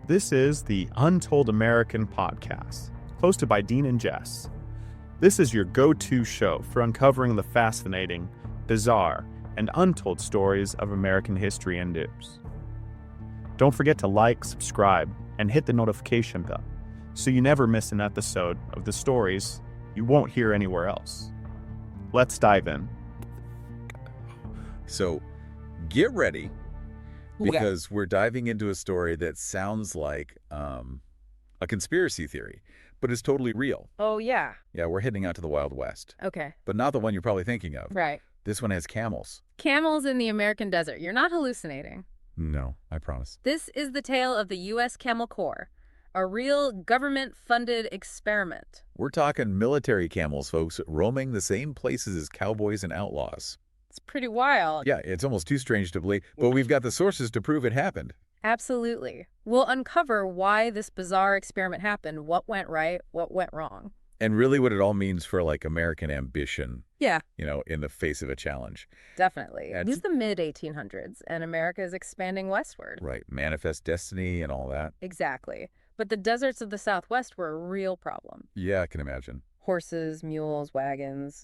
This is the Untold American podcast, hosted by Dean and Jess. This is your go-to show for uncovering the fascinating, bizarre, and untold stories of American history and news. Don't forget to like, subscribe, and hit the notification bell so you never miss an episode of the stories you won't hear anywhere else. Let's dive in. So, get ready, because we're diving into a story that sounds like a conspiracy theory, but is totally real. Oh, yeah. Yeah, we're heading out to the Wild West. Okay. But not the one you're probably thinking of. Right. This one has camels. Camels in the American desert. You're not hallucinating. No, I promise. This is the tale of the US Camel Corps, a real government-funded experiment. We're talking military camels, folks, roaming the same places as cowboys and outlaws. It's pretty wild. Yeah, it's almost too strange to believe, but we've got the sources to prove it happened. Absolutely. We'll uncover why this bizarre experiment happened, what went right, what went wrong. And really what it all means for, like, American ambition. Yeah. You know, in the face of a challenge. Definitely. This is the mid-1800s, and America is expanding westward. Right. Manifest destiny and all that. Exactly. But the deserts of the Southwest were a real problem. Yeah, I can imagine. Horses, mules, wagons,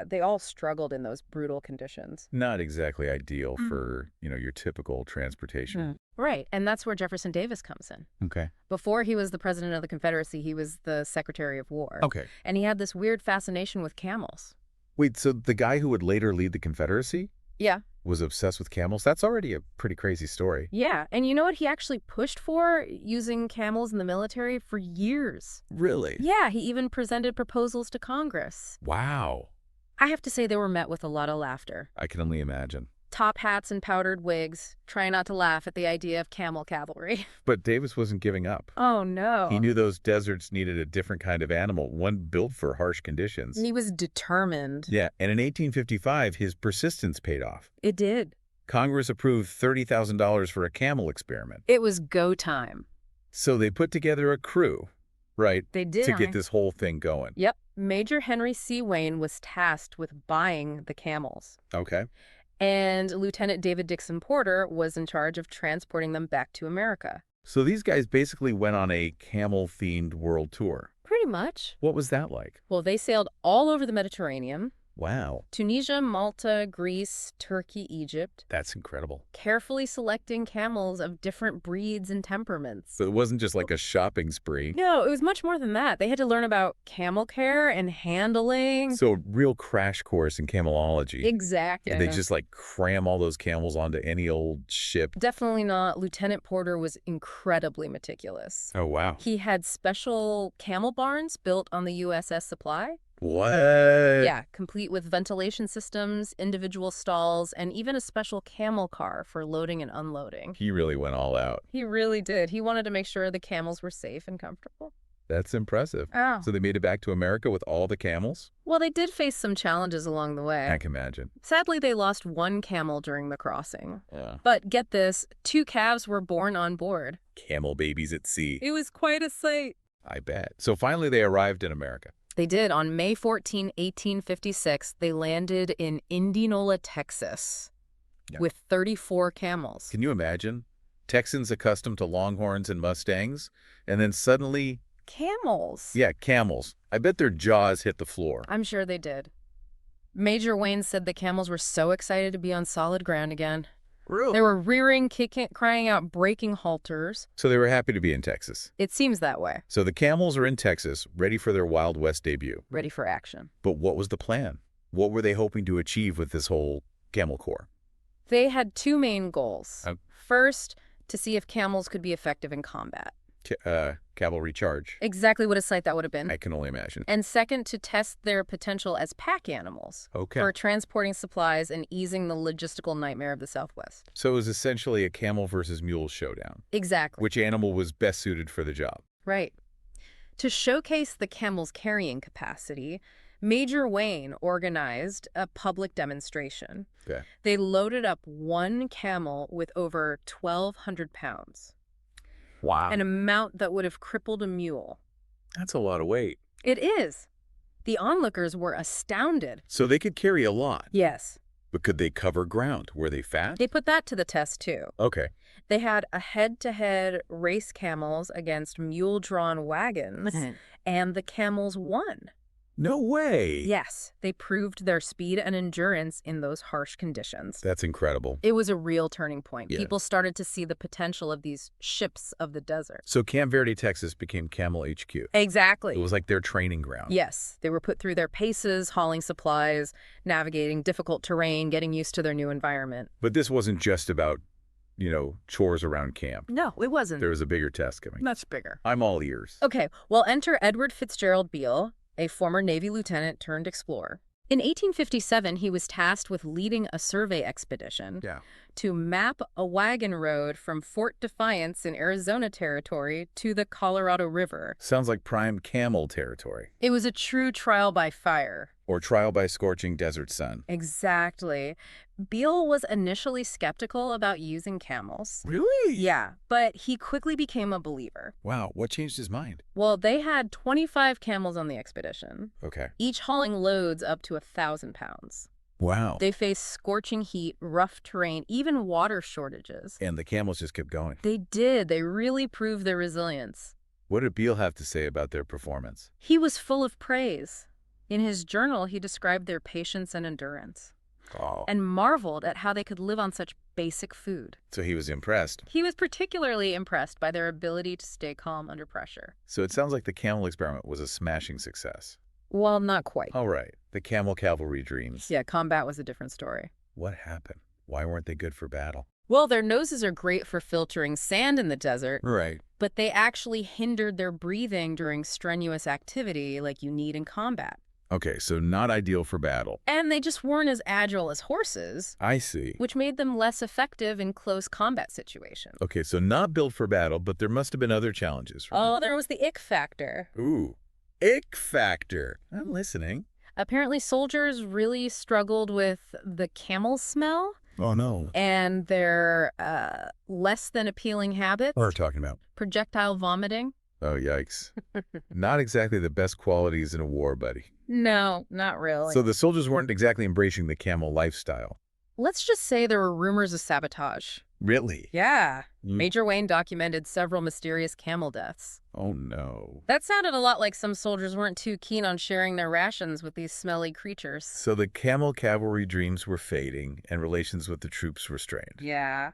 they all struggled in those brutal conditions. Not exactly ideal for, your typical transportation. Right, and that's where Jefferson Davis comes in. Okay. Before he was the president of the Confederacy, he was the Secretary of War. Okay. And he had this weird fascination with camels. Wait, so the guy who would later lead the Confederacy Yeah. was obsessed with camels? That's already a pretty crazy story. Yeah, and you know what he actually pushed for, using camels in the military for years? Really? Yeah, he even presented proposals to Congress. Wow. I have to say they were met with a lot of laughter. I can only imagine. Top hats and powdered wigs, trying not to laugh at the idea of camel cavalry. But Davis wasn't giving up. Oh, no. He knew those deserts needed a different kind of animal, one built for harsh conditions. He was determined. Yeah, and in 1855, his persistence paid off. It did. Congress approved $30,000 for a camel experiment. It was go time. So they put together a crew, right? They did. To get this whole thing going. Yep. Major Henry C. Wayne was tasked with buying the camels. Okay. And Lieutenant David Dixon Porter was in charge of transporting them back to America. So these guys basically went on a camel-themed world tour. Pretty much. What was that like? Well, they sailed all over the Mediterranean. Wow. Tunisia, Malta, Greece, Turkey, Egypt. That's incredible. Carefully selecting camels of different breeds and temperaments. So it wasn't just like a shopping spree. No, it was much more than that. They had to learn about camel care and handling. So a real crash course in camelology. Exactly. And they just like cram all those camels onto any old ship. Definitely not. Lieutenant Porter was incredibly meticulous. Oh, wow. He had special camel barns built on the USS Supply. What? Yeah, complete with ventilation systems, individual stalls, and even a special camel car for loading and unloading. He really went all out. He really did. He wanted to make sure the camels were safe and comfortable. That's impressive. Oh. So they made it back to America with all the camels? Well, they did face some challenges along the way. I can imagine. Sadly, they lost one camel during the crossing. Yeah. But get this, 2 calves were born on board. Camel babies at sea. It was quite a sight. I bet. So finally they arrived in America. They did. On May 14, 1856, they landed in Indianola, Texas, with 34 camels. Can you imagine? Texans accustomed to longhorns and Mustangs, and then suddenly... Camels. Yeah, camels. I bet their jaws hit the floor. I'm sure they did. Major Wayne said the camels were so excited to be on solid ground again. Really? They were rearing, kicking, crying out, breaking halters. So they were happy to be in Texas. It seems that way. So the camels are in Texas, ready for their Wild West debut. Ready for action. But what was the plan? What were they hoping to achieve with this whole Camel Corps? They had 2 main goals. First, to see if camels could be effective in combat. Cavalry charge. Exactly what a sight that would have been. I can only imagine. And second, to test their potential as pack animals. Okay. For transporting supplies and easing the logistical nightmare of the Southwest. So it was essentially a camel versus mule showdown. Exactly. Which animal was best suited for the job? Right. To showcase the camel's carrying capacity, Major Wayne organized a public demonstration. Okay. They loaded up 1 camel with over 1,200 pounds. Wow. An amount that would have crippled a mule. That's a lot of weight. It is. The onlookers were astounded. So they could carry a lot. Yes. But could they cover ground? Were they fat? They put that to the test, too. Okay. They had a head-to-head race camels against mule-drawn wagons, and the camels won. No way. Yes, they proved their speed and endurance in those harsh conditions. That's incredible. It was a real turning point. Yeah. People started to see the potential of these ships of the desert. So Camp Verde, Texas became Camel HQ. Exactly. It was like their training ground. Yes, they were put through their paces, hauling supplies, navigating difficult terrain, getting used to their new environment. But this wasn't just about, chores around camp. No, it wasn't. There was a bigger test coming. Much bigger. I'm all ears. Okay, well, enter Edward Beale, a former Navy lieutenant turned explorer. In 1857, he was tasked with leading a survey expedition to map a wagon road from Fort Defiance in Arizona Territory to the Colorado River. Sounds like prime camel territory. It was a true trial by fire. Or trial by scorching desert sun. Exactly. Beale was initially skeptical about using camels. Really? Yeah, but he quickly became a believer. Wow, what changed his mind? Well, they had 25 camels on the expedition, Okay. each hauling loads up to 1,000 pounds. Wow. They faced scorching heat, rough terrain, even water shortages. And the camels just kept going. They did. They really proved their resilience. What did Beale have to say about their performance? He was full of praise. In his journal, he described their patience and endurance. Oh. And marveled at how they could live on such basic food. So he was impressed. He was particularly impressed by their ability to stay calm under pressure. So it sounds like the camel experiment was a smashing success. Well, not quite. All right. The camel cavalry dreams. Yeah, combat was a different story. What happened? Why weren't they good for battle? Well, their noses are great for filtering sand in the desert, Right. but they actually hindered their breathing during strenuous activity like you need in combat. Okay, so not ideal for battle. And they just weren't as agile as horses, I see. which made them less effective in close combat situations. Okay, so not built for battle, but there must have been other challenges. Oh, there was the ick factor. Ooh, ick factor. I'm listening. Apparently, soldiers really struggled with the camel smell Oh, no. and their less than appealing habits. What are we talking about? Projectile vomiting. Oh, yikes. Not exactly the best qualities in a war, buddy. No, not really. So the soldiers weren't exactly embracing the camel lifestyle. Let's just say there were rumors of sabotage. Really? Yeah. Mm. Major Wayne documented several mysterious camel deaths. Oh, no. That sounded a lot like some soldiers weren't too keen on sharing their rations with these smelly creatures. So the camel cavalry dreams were fading and relations with the troops were strained. Yeah.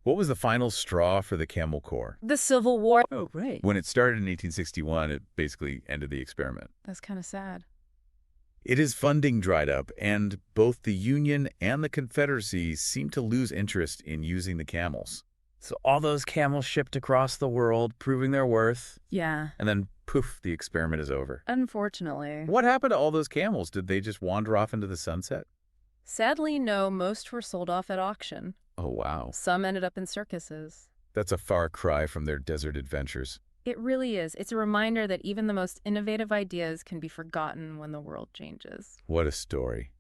What was the final straw for the Camel Corps? The Civil War. Oh, right. When it started in 1861, it basically ended the experiment. That's kind of sad. Its funding dried up, and both the Union and the Confederacy seemed to lose interest in using the camels. So all those camels shipped across the world, proving their worth. Yeah. And then, poof, the experiment is over. Unfortunately. What happened to all those camels? Did they just wander off into the sunset? Sadly, no. Most were sold off at auction. Oh, wow. Some ended up in circuses. That's a far cry from their desert adventures. It really is. It's a reminder that even the most innovative ideas can be forgotten when the world changes. What a story.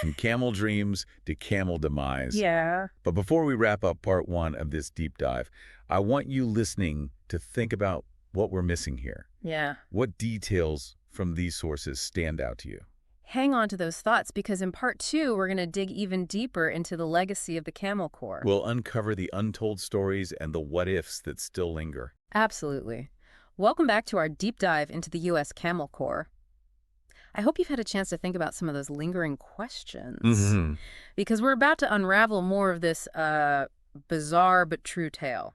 From camel dreams to camel demise. Yeah. But before we wrap up part one of this deep dive, I want you listening to think about what we're missing here. Yeah. What details from these sources stand out to you? Hang on to those thoughts because in part 2, we're going to dig even deeper into the legacy of the Camel Corps. We'll uncover the untold stories and the what-ifs that still linger. Absolutely. Welcome back to our deep dive into the US Camel Corps. I hope you've had a chance to think about some of those lingering questions because we're about to unravel more of this bizarre but true tale.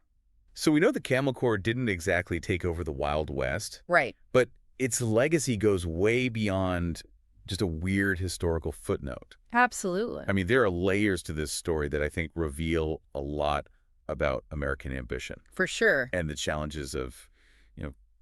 So we know the Camel Corps didn't exactly take over the Wild West. Right. But its legacy goes way beyond just a weird historical footnote. Absolutely. I mean, there are layers to this story that I think reveal a lot about American ambition. For sure. And the challenges of,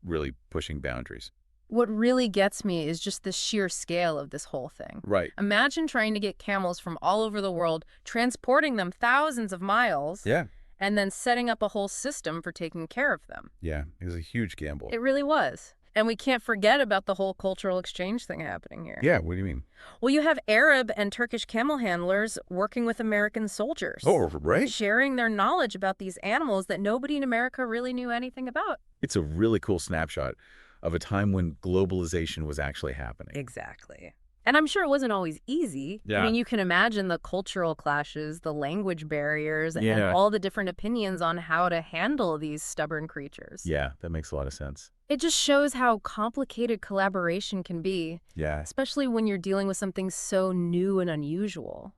really pushing boundaries. What really gets me is just the sheer scale of this whole thing. Right. Imagine trying to get camels from all over the world, transporting them thousands of miles, Yeah. and then setting up a whole system for taking care of them. Yeah. It was a huge gamble. It really was. And we can't forget about the whole cultural exchange thing happening here. Yeah. What do you mean? Well, you have Arab and Turkish camel handlers working with American soldiers. Oh, right. Sharing their knowledge about these animals that nobody in America really knew anything about. It's a really cool snapshot of a time when globalization was actually happening. Exactly. And I'm sure it wasn't always easy. Yeah. I mean, you can imagine the cultural clashes, the language barriers, and Yeah. all the different opinions on how to handle these stubborn creatures. Yeah, that makes a lot of sense. It just shows how complicated collaboration can be, Yeah. especially when you're dealing with something so new and unusual.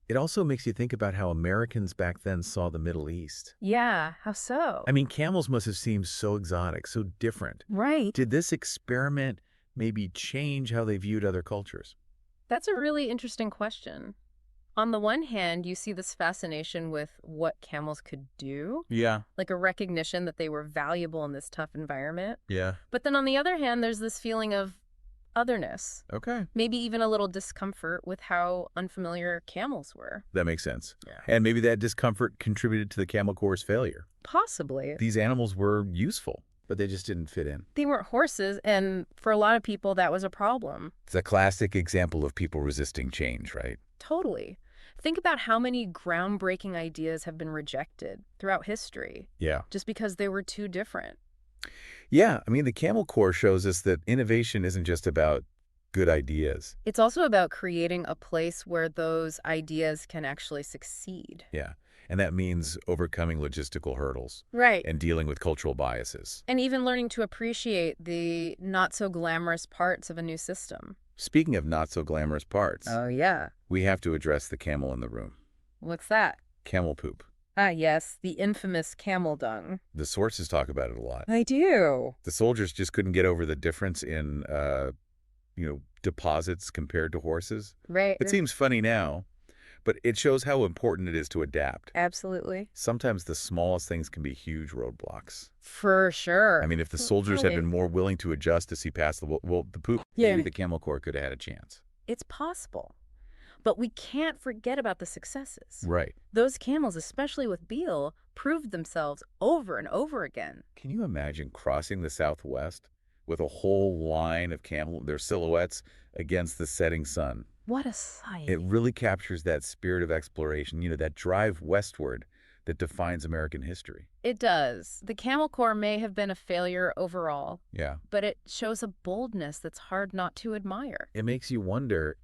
It also makes you think about how Americans back then saw the Middle East. Yeah, how so? I mean, camels must have seemed so exotic, so different. Right. Did this experiment maybe change how they viewed other cultures? That's a really interesting question. On the one hand, you see this fascination with what camels could do, Yeah. like a recognition that they were valuable in this tough environment. Yeah. But then on the other hand, there's this feeling of otherness, Okay. maybe even a little discomfort with how unfamiliar camels were. That makes sense. Yeah. And maybe that discomfort contributed to the Camel Corps' failure. Possibly. These animals were useful, but they just didn't fit in. They weren't horses, and for a lot of people, that was a problem. It's a classic example of people resisting change, right? Totally. Think about how many groundbreaking ideas have been rejected throughout history Yeah. just because they were too different. Yeah, I mean, the Camel Corps shows us that innovation isn't just about good ideas. It's also about creating a place where those ideas can actually succeed. Yeah, and that means overcoming logistical hurdles Right. and dealing with cultural biases. And even learning to appreciate the not-so-glamorous parts of a new system. Speaking of not-so-glamorous parts, Yeah. we have to address the camel in the room. What's that? Camel poop. Ah, yes, the infamous camel dung. The sources talk about it a lot. I do. The soldiers just couldn't get over the difference in, deposits compared to horses. Right. It seems funny now, but it shows how important it is to adapt. Absolutely. Sometimes the smallest things can be huge roadblocks. For sure. I mean, if the soldiers had been more willing to adjust to see past the poop, maybe the Camel Corps could have had a chance. It's possible. But we can't forget about the successes. Right. Those camels, especially with Beale, proved themselves over and over again. Can you imagine crossing the Southwest with a whole line of their silhouettes against the setting sun? What a sight. It really captures that spirit of exploration, that drive westward that defines American history. It does. The Camel Corps may have been a failure overall, Yeah. but it shows a boldness that's hard not to admire. It makes you wonder,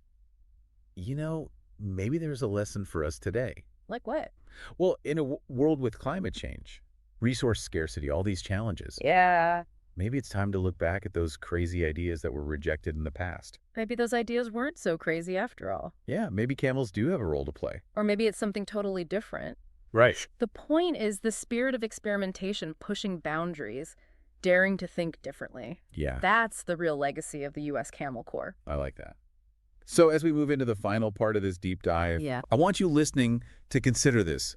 maybe there's a lesson for us today. Like what? Well, in a world with climate change, resource scarcity, all these challenges, Yeah. maybe it's time to look back at those crazy ideas that were rejected in the past. Maybe those ideas weren't so crazy after all. Yeah, maybe camels do have a role to play. Or maybe it's something totally different. Right. The point is the spirit of experimentation, pushing boundaries, daring to think differently. Yeah, That's the real legacy of the US Camel Corps. I like that. So as we move into the final part of this deep dive, Yeah. I want you listening to consider this.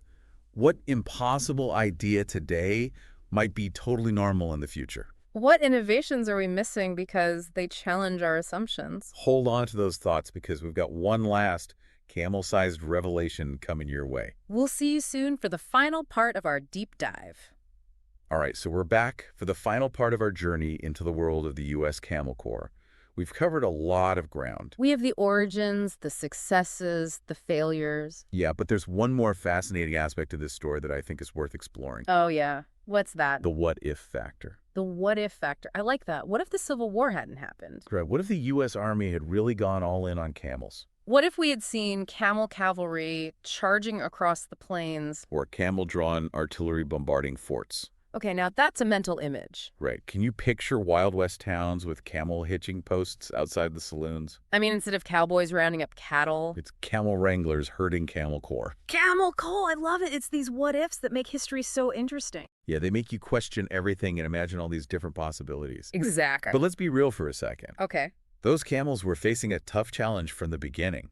What impossible idea today might be totally normal in the future? What innovations are we missing because they challenge our assumptions? Hold on to those thoughts because we've got one last camel-sized revelation coming your way. We'll see you soon for the final part of our deep dive. All right, so we're back for the final part of our journey into the world of the US Camel Corps. We've covered a lot of ground. We have the origins, the successes, the failures. Yeah, but there's one more fascinating aspect of this story that I think is worth exploring. Oh, yeah. What's that? The what-if factor. The what-if factor. I like that. What if the Civil War hadn't happened? Right. What if the U.S. Army had really gone all in on camels? What if we had seen camel cavalry charging across the plains? Or camel-drawn artillery bombarding forts? Okay, now that's a mental image. Right. Can you picture Wild West towns with camel hitching posts outside the saloons? I mean, instead of cowboys rounding up cattle. It's camel wranglers herding Camel Corps. Camel Corps, I love it. It's these what-ifs that make history so interesting. Yeah, they make you question everything and imagine all these different possibilities. Exactly. But let's be real for a second. Okay, Those camels were facing a tough challenge from the beginning.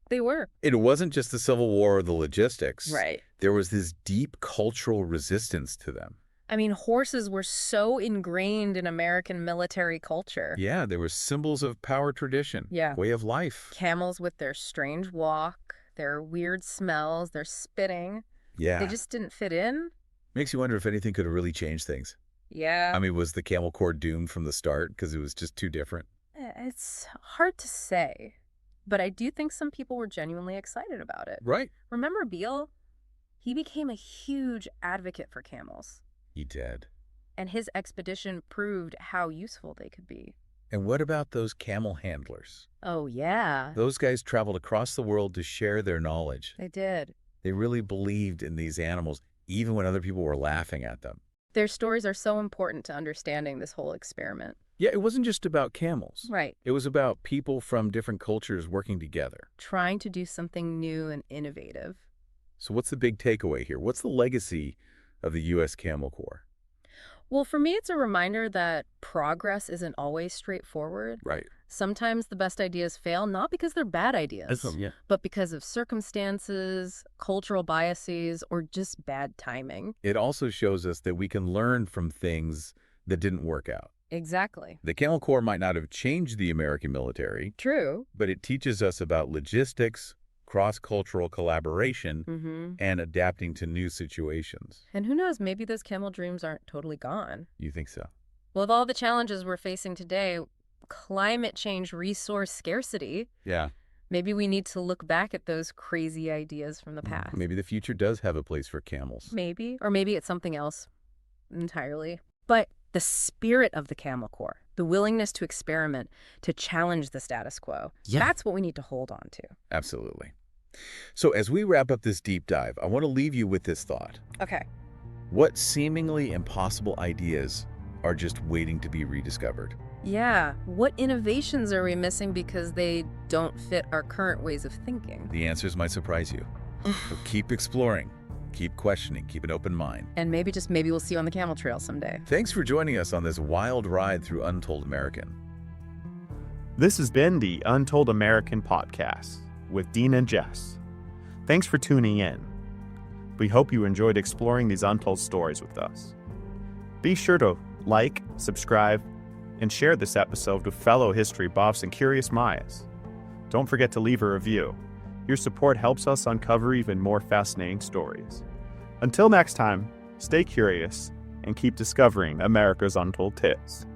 they were. It wasn't just the Civil War or the logistics. Right. There was this deep cultural resistance to them. I mean, horses were so ingrained in American military culture. Yeah, there were symbols of power tradition, Yeah. way of life. Camels with their strange walk, their weird smells, their spitting. Yeah. They just didn't fit in. Makes you wonder if anything could have really changed things. Yeah. I mean, was the Camel Corps doomed from the start because it was just too different? It's hard to say, but I do think some people were genuinely excited about it. Right. Remember Beale? He became a huge advocate for camels, He did. and his expedition proved how useful they could be. And what about those camel handlers? Oh, yeah. Those guys traveled across the world to share their knowledge. They did. They really believed in these animals, even when other people were laughing at them. Their stories are so important to understanding this whole experiment. Yeah, it wasn't just about camels. Right. It was about people from different cultures working together. Trying to do something new and innovative. So what's the big takeaway here? What's the legacy of the US Camel Corps? Well, for me, it's a reminder that progress isn't always straightforward. Right. Sometimes the best ideas fail, not because they're bad ideas, but because of circumstances, cultural biases, or just bad timing. It also shows us that we can learn from things that didn't work out. Exactly. The Camel Corps might not have changed the American military. True. But it teaches us about logistics, cross-cultural collaboration, and adapting to new situations. And who knows, maybe those camel dreams aren't totally gone. You think so? With all the challenges we're facing today, climate change, resource scarcity, Yeah. maybe we need to look back at those crazy ideas from the past. Maybe the future does have a place for camels. Maybe. Or maybe it's something else entirely. But the spirit of the Camel Corps, the willingness to experiment, to challenge the status quo, that's what we need to hold on to. Absolutely. So as we wrap up this deep dive, I want to leave you with this thought. Okay. What seemingly impossible ideas are just waiting to be rediscovered? Yeah. What innovations are we missing because they don't fit our current ways of thinking? The answers might surprise you. So keep exploring, keep questioning, keep an open mind. And maybe we'll see you on the camel trail someday. Thanks for joining us on this wild ride through Untold American. This has been the Untold American podcast with Dean and Jess. Thanks for tuning in. We hope you enjoyed exploring these untold stories with us. Be sure to like, subscribe, and share this episode with fellow history buffs and curious minds. Don't forget to leave a review. Your support helps us uncover even more fascinating stories. Until next time, stay curious and keep discovering America's untold tales.